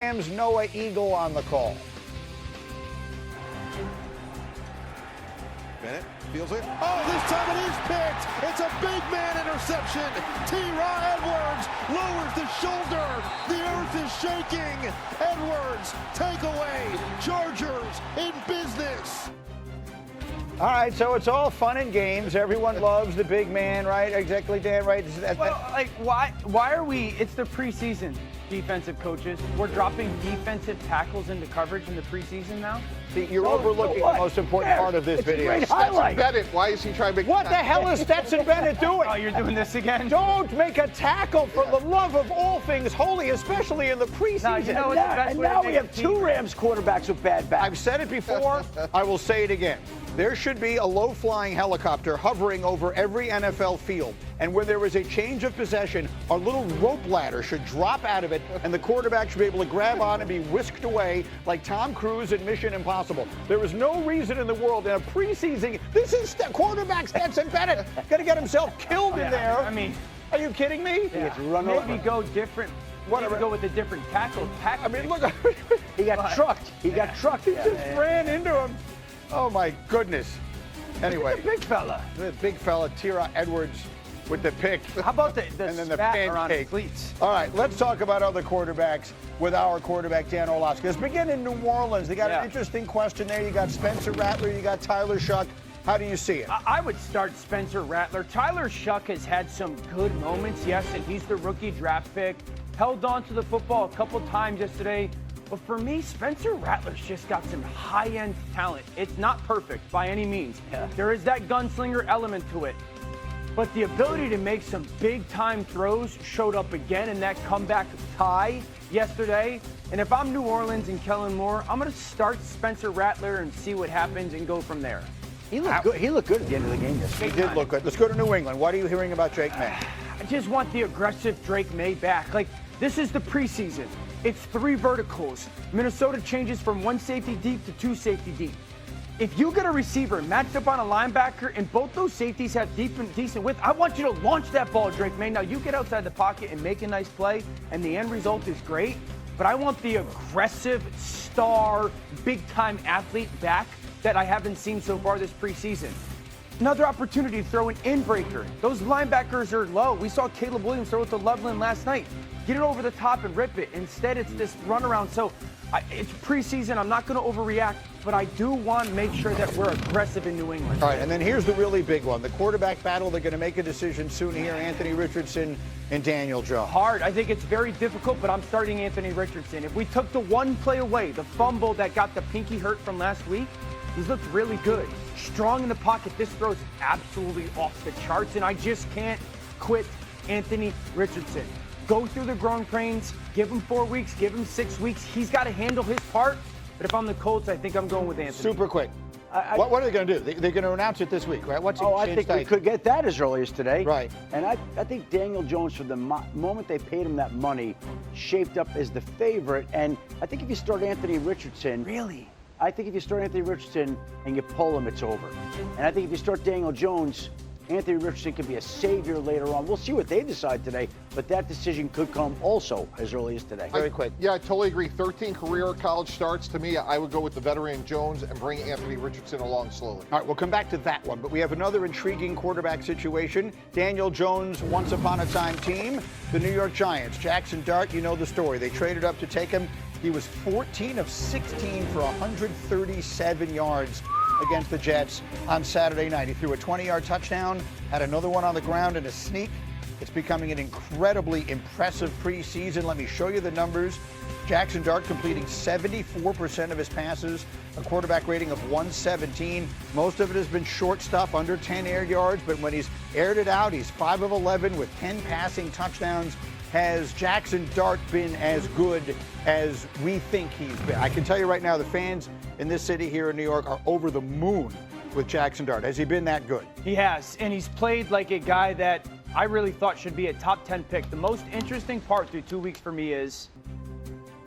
Rams Noah Eagle on the call. Bennett feels it. Oh, this time it is picked. It's a big man interception. T-Raw Edwards lowers the shoulder. The earth is shaking. Edwards, takeaway. Chargers in business. All right, so it's all fun and games. Everyone loves the big man, right? Exactly, Dan, right? Why are we, it's the preseason, defensive coaches. We're dropping defensive tackles into coverage in the preseason now? See, you're overlooking the most important part of this video. Great highlight. Bennett, why is he trying to make What the hell is Stetson Bennett doing? Oh, you're doing this again? Don't make a tackle for the love of all things holy, especially in the preseason. No, you know what's the best And way to now make we have a team? two Rams quarterbacks with bad backs. I've said it before. I will say it again. There should be a low-flying helicopter hovering over every NFL field. And when there is a change of possession, a little rope ladder should drop out of it, and the quarterback should be able to grab on and be whisked away like Tom Cruise in Mission Impossible. There is no reason in the world in a preseason. This is quarterback Stetson Bennett going to get himself killed in there. I mean, are you kidding me? yeah. Maybe go different. Maybe go with a different tackle. I mean, look. He got trucked. He got trucked. He just ran into him. Oh, my goodness. Anyway. Big fella. The big fella, T-Raw Edwards with the pick. How about the and then the spat around his pancake. cleats? All right, let's talk about other quarterbacks with our quarterback, Dan Orlovsky. Let's begin in New Orleans. They got an interesting question there. You got Spencer Rattler. You got Tyler Shuck. How do you see it? I would start Spencer Rattler. Tyler Shuck has had some good moments, yes, and he's the rookie draft pick. Held on to the football a couple times yesterday. But for me, Spencer Rattler's just got some high-end talent. It's not perfect by any means. There is that gunslinger element to it. But the ability to make some big-time throws showed up again in that comeback tie yesterday. And if I'm New Orleans and Kellen Moore, I'm going to start Spencer Rattler and see what happens and go from there. He looked good. He looked good at the end of the game yesterday. He did look good. Let's go to New England. What are you hearing about Drake May? I just want the aggressive Drake May back. Like, this is the preseason. It's 3 verticals. Minnesota changes from 1 safety deep to 2 safety deep. If you get a receiver matched up on a linebacker and both those safeties have decent width, I want you to launch that ball, Drake May. Now, you get outside the pocket and make a nice play, and the end result is great, but I want the aggressive, star, big-time athlete back that I haven't seen so far this preseason. Another opportunity to throw an in-breaker. Those linebackers are low. We saw Caleb Williams throw it to Loveland last night. Get it over the top and rip it. Instead, it's this runaround. So it's preseason. I'm not going to overreact, but I do want to make sure that we're aggressive in New England. All right, and then here's the really big one. The quarterback battle, they're going to make a decision soon here. Anthony Richardson and Daniel Jones. Hard. I think it's very difficult, but I'm starting Anthony Richardson. If we took the one play away, the fumble that got the pinky hurt from last week, he's looked really good. Strong in the pocket. This throw's absolutely off the charts, and I just can't quit Anthony Richardson. Go through the growing pains, give him 4 weeks, give him 6 weeks. He's got to handle his part, but if I'm the Colts, I think I'm going with Anthony. Super quick. What are they going to do? They're going to announce it this week, right? I think we could get that as early as today. Right. And I think Daniel Jones, from the moment they paid him that money, shaped up as the favorite. And I think if you start Anthony Richardson. Really? I think if you start Anthony Richardson and you pull him, it's over. And I think if you start Daniel Jones, Anthony Richardson could be a savior later on. We'll see what they decide today, but that decision could come also as early as today. Very quick. Yeah, I totally agree. 13 career college starts. To me, I would go with the veteran Jones and bring Anthony Richardson along slowly. All right, we'll come back to that one, but we have another intriguing quarterback situation. Daniel Jones' once upon a time team, the New York Giants. Jaxson Dart, you know the story. They traded up to take him. He was 14 of 16 for 137 yards against the Jets on Saturday night. He threw a 20-yard touchdown, had another one on the ground in a sneak. It's becoming an incredibly impressive preseason. Let me show you the numbers. Jaxson Dart completing 74% of his passes, a quarterback rating of 117. Most of it has been short stuff, under 10 air yards, but when he's aired it out, he's 5 of 11 with 10 passing touchdowns. Has Jaxson Dart been as good as we think he's been? I can tell you right now, the fans in this city here in New York are over the moon with Jaxson Dart. Has he been that good? He has, and he's played like a guy that I really thought should be a top 10 pick. The most interesting part through 2 weeks for me is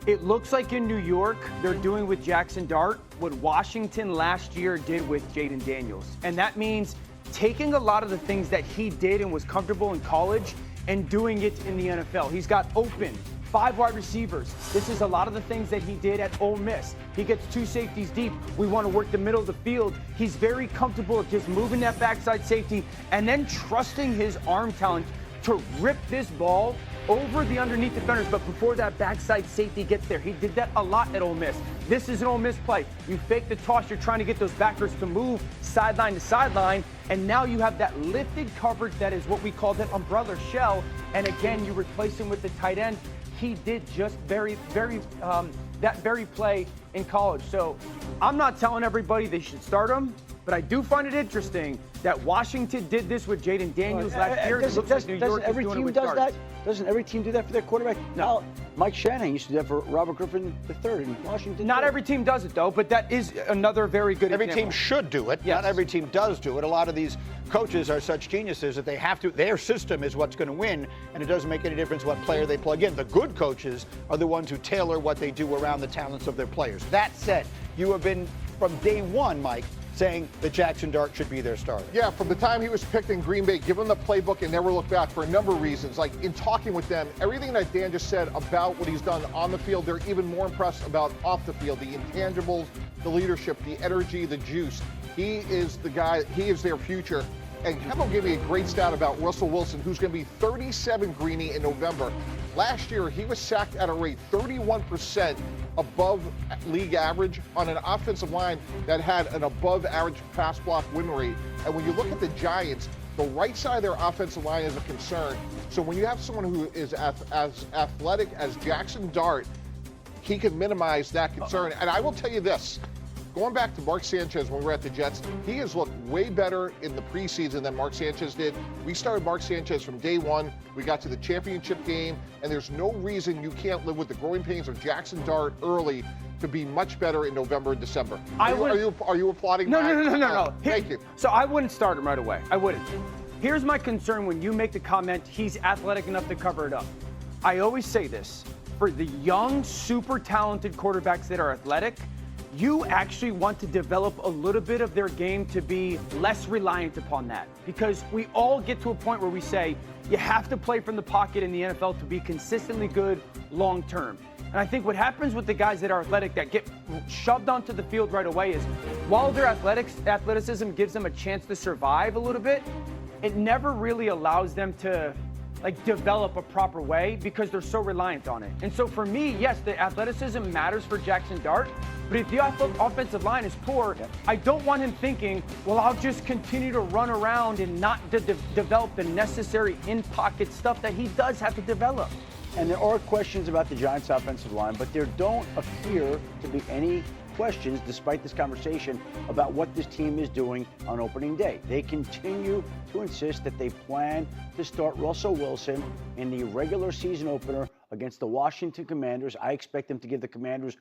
it looks like in New York they're doing with Jaxson Dart what Washington last year did with Jayden Daniels. And that means taking a lot of the things that he did and was comfortable in college and doing it in the NFL. He's got open, 5 wide receivers. This is a lot of the things that he did at Ole Miss. He gets 2 safeties deep. We want to work the middle of the field. He's very comfortable at just moving that backside safety and then trusting his arm talent to rip this ball over the underneath defenders, but before that backside safety gets there. He did that a lot at Ole Miss. This is an Ole Miss play. You fake the toss, you're trying to get those backers to move sideline to sideline, and now you have that lifted coverage that is what we call that umbrella shell, and again, you replace him with the tight end. He did just that very play in college. So I'm not telling everybody they should start him, but I do find it interesting that Washington did this with Jayden Daniels last year. It looks like New York is doing it with Dart. Doesn't every team do that for their quarterback? No. Mike Shannon used to do that for Robert Griffin III in Washington. Not every team does it, though, but that is another very good Every example. team should do it. Yes. Not every team does do it. A lot of these coaches are such geniuses that they have to. Their system is what's going to win, and it doesn't make any difference what player they plug in. The good coaches are the ones who tailor what they do around the talents of their players. That said, you have been, from day one, Mike, saying that Jaxson Dart should be their starter. Yeah, from the time he was picked in Green Bay, give him the playbook and never look back for a number of reasons. Like in talking with them, everything that Dan just said about what he's done on the field, they're even more impressed about off the field, the intangibles, the leadership, the energy, the juice. He is the guy, he is their future. And Kemba gave me a great stat about Russell Wilson, who's going to be 37 Greeny in November. Last year, he was sacked at a rate 31% above league average on an offensive line that had an above average pass block win rate. And when you look at the Giants, the right side of their offensive line is a concern. So when you have someone who is as athletic as Jaxson Dart, he can minimize that concern. And I will tell you this. Going back to Mark Sanchez when we were at the Jets, he has looked way better in the preseason than Mark Sanchez did. We started Mark Sanchez from day one. We got to the championship game, and there's no reason you can't live with the growing pains of Jaxson Dart early to be much better in November and December. Are you applauding that? No. Thank you. So I wouldn't start him right away. I wouldn't. Here's my concern when you make the comment, he's athletic enough to cover it up. I always say this. For the young, super talented quarterbacks that are athletic, you actually want to develop a little bit of their game to be less reliant upon that. Because we all get to a point where we say, you have to play from the pocket in the NFL to be consistently good long term. And I think what happens with the guys that are athletic that get shoved onto the field right away is, while their athleticism gives them a chance to survive a little bit, it never really allows them to develop a proper way because they're so reliant on it. And so for me, yes, the athleticism matters for Jaxson Dart, but if the offensive line is poor, I don't want him thinking, well, I'll just continue to run around and not develop the necessary in-pocket stuff that he does have to develop. And there are questions about the Giants' offensive line, but there don't appear to be any questions, despite this conversation, about what this team is doing on opening day. They continue to insist that they plan to start Russell Wilson in the regular season opener against the Washington Commanders. I expect them to give the Commanders